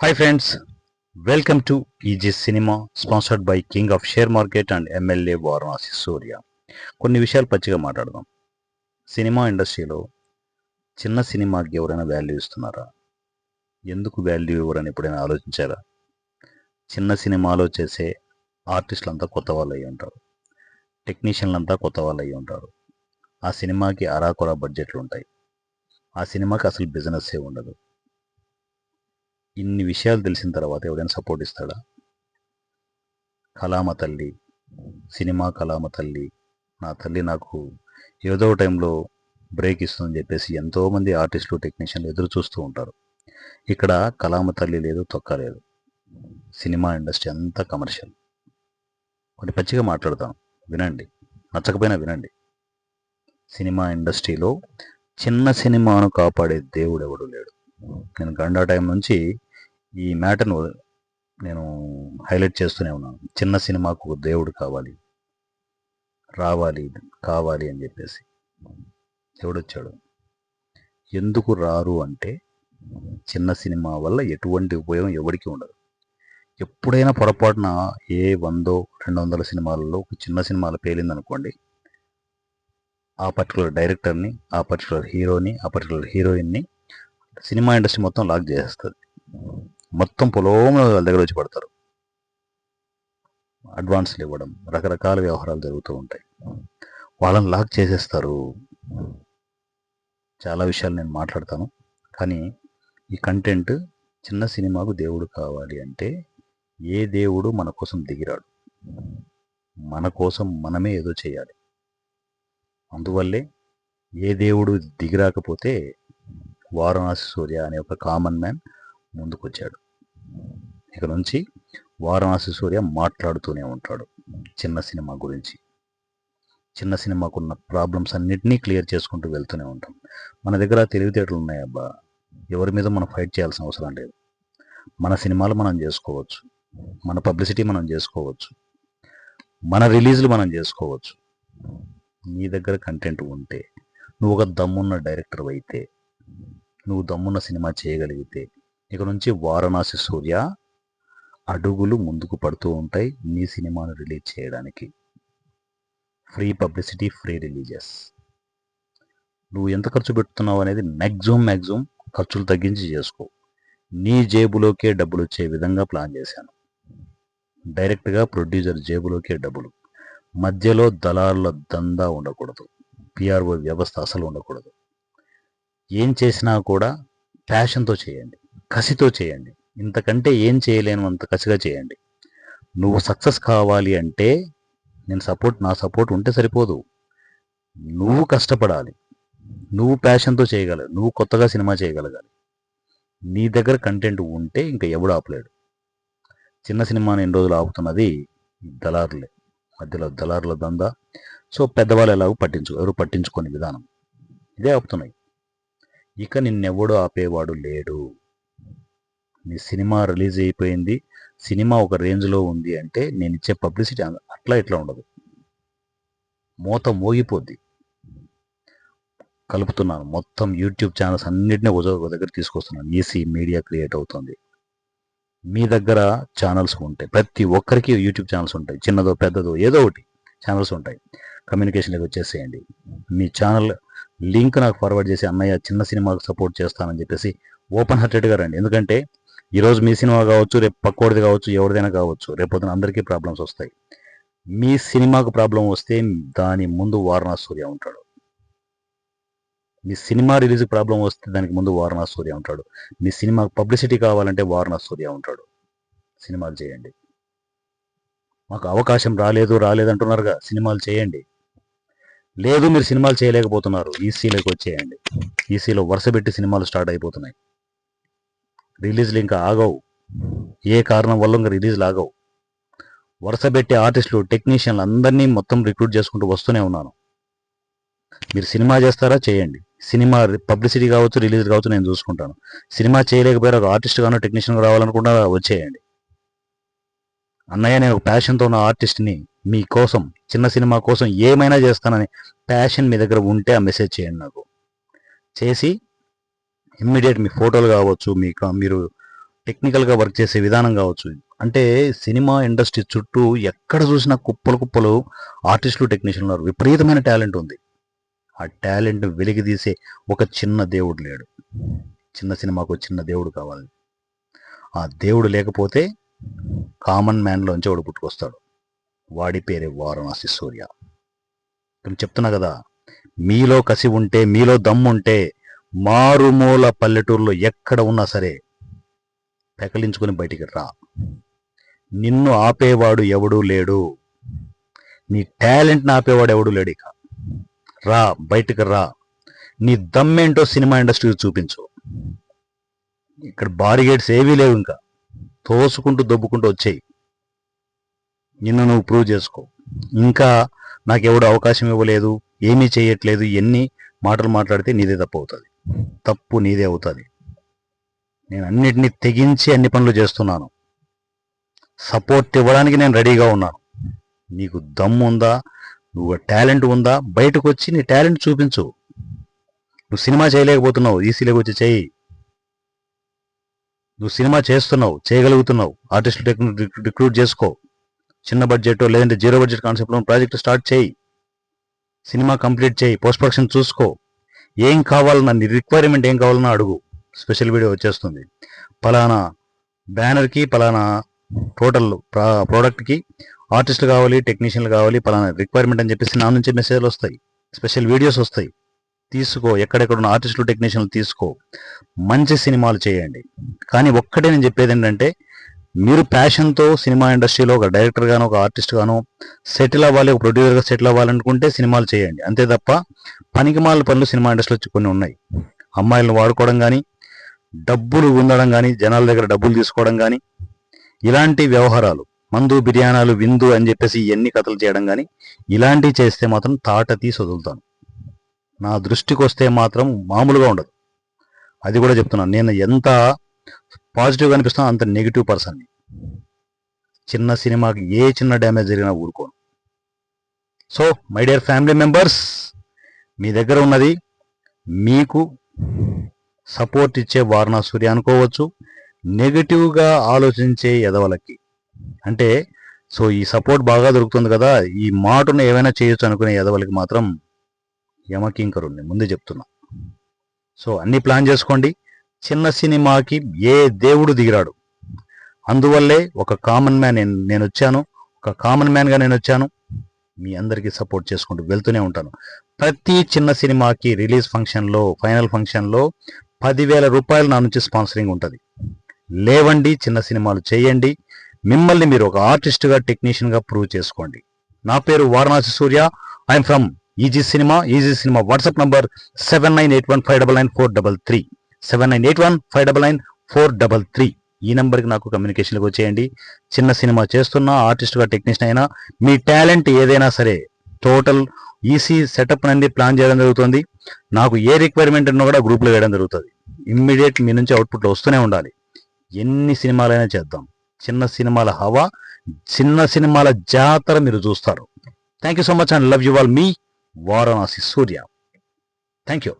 Hi friends, welcome to EG Cinema sponsored by King of Share Market and MLA Varanasi సూర్య. కొన్ని విషయాలు పచ్చిగా మాట్లాడదాం. Cinema ఇండస్ట్రీలో చిన్న సినిమాకి ఎవరైనా వాల్యూ ఇస్తున్నారా? ఎందుకు వాల్యూ ఇవ్వరని ఎప్పుడైనా ఆలోచించారా? చిన్న సినిమాలో చేసే ఆర్టిస్టులంతా కొత్త వాళ్ళు అయ్యి ఉంటారు, టెక్నీషియన్లంతా కొత్త వాళ్ళు అయ్యి ఉంటారు. ఆ సినిమాకి అరాకొరా బడ్జెట్లు ఉంటాయి, ఆ సినిమాకి అసలు బిజినెస్సే ఉండదు. ఇన్ని విషయాలు తెలిసిన తర్వాత ఎవరైనా సపోర్ట్ ఇస్తాడా? కళామ తల్లి, సినిమా కళామ తల్లి, నా తల్లి నాకు ఏదో టైంలో బ్రేక్ ఇస్తుందని చెప్పేసి ఎంతోమంది ఆర్టిస్టులు టెక్నీషియన్లు ఎదురు చూస్తూ ఉంటారు. ఇక్కడ కళామ తల్లి లేదు, తొక్క లేదు. సినిమా ఇండస్ట్రీ అంతా కమర్షియల్. కొన్ని పచ్చిగా మాట్లాడతాను, వినండి. నచ్చకపోయినా వినండి. సినిమా ఇండస్ట్రీలో చిన్న సినిమాను కాపాడే దేవుడు ఎవడు లేడు. నేను గండా టైం నుంచి ఈ మ్యాటర్ను నేను హైలైట్ చేస్తూనే ఉన్నాను. చిన్న సినిమాకు ఒక దేవుడు కావాలి, రావాలి, కావాలి అని చెప్పేసి. ఎవడొచ్చాడు? ఎందుకు రారు అంటే చిన్న సినిమా వల్ల ఎటువంటి ఉపయోగం ఎవరికి ఉండదు. ఎప్పుడైనా పొరపాటున 100-200 సినిమాలలో ఒక చిన్న సినిమాలో పేలిందనుకోండి, ఆ పర్టికులర్ డైరెక్టర్ని, ఆ పర్టికులర్ హీరోని, ఆ పర్టికులర్ హీరోయిన్ని సినిమా ఇండస్ట్రీ మొత్తం లాక్ చేసేస్తుంది. మొత్తం పొలోమ వాళ్ళ దగ్గర వచ్చి పడతారు. అడ్వాన్స్లు ఇవ్వడం, రకరకాల వ్యవహారాలు జరుగుతూ ఉంటాయి. వాళ్ళని లాక్ చేసేస్తారు. చాలా విషయాలు నేను మాట్లాడతాను, కానీ ఈ కంటెంట్ చిన్న సినిమాకు దేవుడు కావాలి అంటే ఏ దేవుడు మన కోసం దిగిరాడు. మన కోసం మనమే ఏదో చేయాలి. అందువల్లే ఏ దేవుడు దిగిరాకపోతే వారణాసి సూర్య అనే ఒక కామన్ మ్యాన్ ముందుకొచ్చాడు. ఇక నుంచి వారణాసి సూర్య మాట్లాడుతూనే ఉంటాడు చిన్న సినిమా గురించి. చిన్న సినిమాకున్న ప్రాబ్లమ్స్ అన్నిటినీ క్లియర్ చేసుకుంటూ వెళ్తూనే ఉంటాం. మన దగ్గర తెలివితేటలు ఉన్నాయబ్బా, ఎవరి మీద మనం ఫైట్ చేయాల్సిన అవసరం లేదు. మన సినిమాలు మనం చేసుకోవచ్చు, మన పబ్లిసిటీ మనం చేసుకోవచ్చు, మన రిలీజ్లు మనం చేసుకోవచ్చు. నీ దగ్గర కంటెంట్ ఉంటే, నువ్వు ఒక దమ్మున్న డైరెక్టర్ అయితే, నువ్వు దమ్మున్న సినిమా చేయగలిగితే, ఇక నుంచి వారణాసి సూర్య అడుగులు ముందుకు పడుతూ ఉంటాయి నీ సినిమాను రిలీజ్ చేయడానికి. Free publicity, free releases. నువ్వు ఎంత ఖర్చు పెడుతున్నావు అనేది మ్యాక్సిమం ఖర్చులు తగ్గించి చేసుకో. నీ జేబులోకే డబ్బులు వచ్చే విధంగా ప్లాన్ చేశాను. డైరెక్ట్గా ప్రొడ్యూసర్ జేబులోకే డబ్బులు. మధ్యలో దళారుల దందా ఉండకూడదు, పిఆర్ఓ వ్యవస్థ అసలు ఉండకూడదు. ఏం చేసినా కూడా ప్యాషన్తో చేయండి, కసితో చేయండి. ఇంతకంటే ఏం చేయలేను అంత కసిగా చేయండి. నువ్వు సక్సెస్ కావాలి అంటే నా సపోర్ట్ ఉంటే సరిపోదు. నువ్వు కష్టపడాలి, నువ్వు ప్యాషన్తో చేయగలవు, నువ్వు కొత్తగా సినిమా చేయగలగాలి. నీ దగ్గర కంటెంట్ ఉంటే ఇంకా ఎవడు ఆపలేడు. చిన్న సినిమాని ఎన్ని రోజులు ఆపుతున్నది దళారులే, మధ్యలో దళారుల దందా. సో పెద్దవాళ్ళు ఎలాగో ఎవరు పట్టించుకోని విధానం ఇదే ఆపుతున్నాయి. ఇక నిన్నెవడో ఆపేవాడు లేడు. నీ సినిమా రిలీజ్ అయిపోయింది, సినిమా ఒక రేంజ్లో ఉంది అంటే నేను ఇచ్చే పబ్లిసిటీ అట్లా ఇట్లా ఉండదు, మోత మోగిపోద్ది. కలుపుతున్నాను మొత్తం యూట్యూబ్ ఛానల్స్ అన్నింటినీ ఒక దగ్గర తీసుకొస్తున్నాను. ఈసీ మీడియా క్రియేట్ అవుతుంది. మీ దగ్గర ఛానల్స్ ఉంటాయి, ప్రతి ఒక్కరికి యూట్యూబ్ ఛానల్స్ ఉంటాయి, చిన్నదో పెద్దదో ఏదో ఒకటి ఛానల్స్ ఉంటాయి. కమ్యూనికేషన్లోకి వచ్చేసేయండి. మీ ఛానల్ లింక్ నాకు ఫార్వర్డ్ చేసి, అన్నయ్య చిన్న సినిమాకు సపోర్ట్ చేస్తానని చెప్పేసి ఓపెన్ హార్టెడ్గా రండి. ఎందుకంటే ఈరోజు మీ సినిమా కావచ్చు, రేపు పక్కోడిది కావచ్చు, ఎవరిదైనా కావచ్చు, రేపొద్దున అందరికీ ప్రాబ్లమ్స్ వస్తాయి. మీ సినిమాకు ప్రాబ్లం వస్తే దాని ముందు వారణాసి సూర్య ఉంటాడు. మీ సినిమా రిలీజ్ ప్రాబ్లం వస్తే దానికి ముందు వారణాసి సూర్య ఉంటాడు. మీ సినిమాకు పబ్లిసిటీ కావాలంటే వారణాసి సూర్య ఉంటాడు. సినిమాలు చేయండి. మాకు అవకాశం రాలేదంటున్నారుగా, సినిమాలు చేయండి. లేదు మీరు సినిమాలు చేయలేకపోతున్నారు, ఈసీలోకి వచ్చేయండి. ఈసీలో వరుసపెట్టి సినిమాలు స్టార్ట్ అయిపోతున్నాయి. రిలీజ్లు ఇంకా ఆగవు, ఏ కారణం వల్ల ఇంకా రిలీజ్లు ఆగవు. వరుసపెట్టి ఆర్టిస్టులు, టెక్నీషియన్లు అందరినీ మొత్తం రిక్రూట్ చేసుకుంటూ వస్తూనే ఉన్నాను. మీరు సినిమా చేస్తారా, చేయండి. సినిమా పబ్లిసిటీ కావచ్చు, రిలీజ్ కావచ్చు, నేను చూసుకుంటాను. సినిమా చేయలేకపోయారు, ఒక ఆర్టిస్ట్ గానో టెక్నీషియన్ రావాలనుకుంటా వచ్చేయండి. అన్నయ్య నేను ఒక ప్యాషన్తో ఉన్న ఆర్టిస్ట్ని, మీకోసం చిన్న సినిమా కోసం ఏమైనా చేస్తానని ప్యాషన్ మీ దగ్గర ఉంటే ఆ మెసేజ్ చేయండి నాకు. చేసి ఇమ్మీడియట్ మీ ఫోటోలు కావచ్చు, మీరు టెక్నికల్గా వర్క్ చేసే విధానం కావచ్చు. అంటే సినిమా ఇండస్ట్రీ చుట్టూ ఎక్కడ చూసినా కుప్పలు కుప్పలు ఆర్టిస్టులు, టెక్నీషియన్లు ఉన్నారు. విపరీతమైన టాలెంట్ ఉంది. ఆ టాలెంట్ వెలికితీసే ఒక చిన్న దేవుడు లేడు. చిన్న సినిమాకు చిన్న దేవుడు కావాలి. ఆ దేవుడు లేకపోతే కామన్ మ్యాన్లోంచి వాడు పుట్టుకొస్తాడు. వాడి పేరే వారణాసి సూర్య. నేను చెప్తున్నా కదా, మీలో కసి ఉంటే, మీలో దమ్ముంటే, మారుమూల పల్లెటూరులో ఎక్కడ ఉన్నా సరే పెకలించుకొని బయటికి రా. నిన్ను ఆపేవాడు ఎవడూ లేడు. నీ టాలెంట్ని ఆపేవాడు ఎవడూ లేడు. ఇక రా, బయటికి రా. నీ దమ్మేంటో సినిమా ఇండస్ట్రీకి చూపించు. ఇక్కడ బారిగేట్స్ ఏవీ లేవు. ఇంకా తోసుకుంటూ దొబ్బుకుంటూ వచ్చేయి. నిన్ను నువ్వు ప్రూవ్ చేసుకో. ఇంకా నాకెవడు అవకాశం ఇవ్వలేదు, ఏమీ చేయట్లేదు, ఎన్ని మాటలు మాట్లాడితే నీదే తప్పు అవుతుంది. తప్పు నీదే అవుతుంది. నేను అన్నిటినీ తెగించి అన్ని పనులు చేస్తున్నాను. సపోర్ట్ ఇవ్వడానికి నేను రెడీగా ఉన్నాను. నీకు దమ్ము ఉందా, నువ్వు టాలెంట్ ఉందా, బయటకు వచ్చి నీ టాలెంట్ చూపించు. నువ్వు సినిమా చేయలేకపోతున్నావు, ఈసీలోకి వచ్చి చేయి. నువ్వు సినిమా చేస్తున్నావు, చేయగలుగుతున్నావు, ఆర్టిస్టులు రిక్రూట్ చేసుకో. చిన్న బడ్జెట్ లేదంటే జీరో బడ్జెట్ కాన్సెప్ట్లో ప్రాజెక్ట్ స్టార్ట్ చేయి. సినిమా కంప్లీట్ చేయి, పోస్ట్ ప్రొడక్షన్ చూసుకో. ఏం కావాలన్నా, నీ రిక్వైర్మెంట్ ఏం కావాలన్నా అడుగు. స్పెషల్ వీడియో వచ్చేస్తుంది. పలానా బ్యానర్కి, పలానా టోటల్ ప్రోడక్ట్కి ఆర్టిస్టులు కావాలి, టెక్నీషియన్లు కావాలి, పలానా రిక్వైర్మెంట్ అని చెప్పేసి నా నుంచి మెసేజ్లు వస్తాయి, స్పెషల్ వీడియోస్ వస్తాయి. తీసుకో. ఎక్కడెక్కడున్న ఆర్టిస్టులు, టెక్నీషియన్లు తీసుకో. మంచి సినిమాలు చేయండి. కానీ ఒక్కటే నేను చెప్పేది ఏంటంటే, మీరు ప్యాషన్తో సినిమా ఇండస్ట్రీలో ఒక డైరెక్టర్ గానో, ఒక ఆర్టిస్ట్ గానో సెటిల్ అవ్వాలి, ఒక ప్రొడ్యూసర్గా సెటిల్ అవ్వాలనుకుంటే సినిమాలు చేయండి. అంతే తప్ప పనికిమాల పనులు సినిమా ఇండస్ట్రీలో కొన్ని ఉన్నాయి. అమ్మాయిలను వాడుకోవడం కానీ, డబ్బులు ఉండడం కానీ, జనాల దగ్గర డబ్బులు తీసుకోవడం కానీ, ఇలాంటి వ్యవహారాలు, మందు బిర్యానాలు విందు అని చెప్పేసి ఇవన్నీ కథలు చేయడం కానీ, ఇలాంటివి చేస్తే మాత్రం తాట తీసి వదులుతాను. నా దృష్టికి వస్తే మాత్రం మామూలుగా ఉండదు. అది కూడా చెప్తున్నాను. నేను ఎంత పాజిటివ్గా అనిపిస్తానో అంత నెగిటివ్ పర్సన్ని. చిన్న సినిమాకి ఏ చిన్న డ్యామేజ్ జరిగినా ఊరుకోను. So my dear family members, మీ దగ్గర ఉన్నది మీకు సపోర్ట్ ఇచ్చే వారణాసి సూర్య అనుకోవచ్చు, నెగిటివ్గా ఆలోచించే ఎదవలకి. అంటే సో ఈ సపోర్ట్ బాగా దొరుకుతుంది కదా, ఈ మాటను ఏమైనా చేయొచ్చు అనుకునే ఎదవలకి మాత్రం యమకింకరుణ్ణి ముందే చెప్తున్నా. సో అన్ని ప్లాన్ చేసుకోండి. చిన్న సినిమాకి ఏ దేవుడు దిగిరాడు. అందువల్లే ఒక కామన్ మ్యాన్ నేను వచ్చాను. ఒక కామన్ మ్యాన్గా నేను వచ్చాను. మీ అందరికీ సపోర్ట్ చేసుకుంటూ వెళ్తూనే ఉంటాను. ప్రతి చిన్న సినిమాకి రిలీజ్ ఫంక్షన్లో, ఫైనల్ ఫంక్షన్లో 10,000 రూపాయలు నా నుంచి స్పాన్సరింగ్ ఉంటుంది. లేవండి, చిన్న సినిమాలు చేయండి. మిమ్మల్ని మీరు ఒక ఆర్టిస్ట్గా, టెక్నీషియన్గా ప్రూవ్ చేసుకోండి. నా పేరు Varanasi Surya. I'm from easy cinema. Easy cinema WhatsApp number 7981599433 7981599433. ఈ నెంబర్కి నాకు కమ్యూనికేషన్కి వచ్చేయండి. చిన్న సినిమా చేస్తున్నా, ఆర్టిస్ట్గా, టెక్నీషియన్ అయినా, మీ టాలెంట్ ఏదైనా సరే టోటల్ ఈసీ సెటప్ అనేది ప్లాన్ చేయడం జరుగుతుంది. నాకు ఏ రిక్వైర్మెంట్ ఉన్నా కూడా గ్రూప్లో వేయడం జరుగుతుంది. ఇమ్మీడియట్ మీ నుంచి అవుట్పుట్లో వస్తూనే ఉండాలి. ఎన్ని సినిమాలైనా చేద్దాం. చిన్న సినిమాల హవా, చిన్న సినిమాల జాతర మీరు చూస్తారు. Thank you so much and love you all. Me Varanasi Surya. Thank you.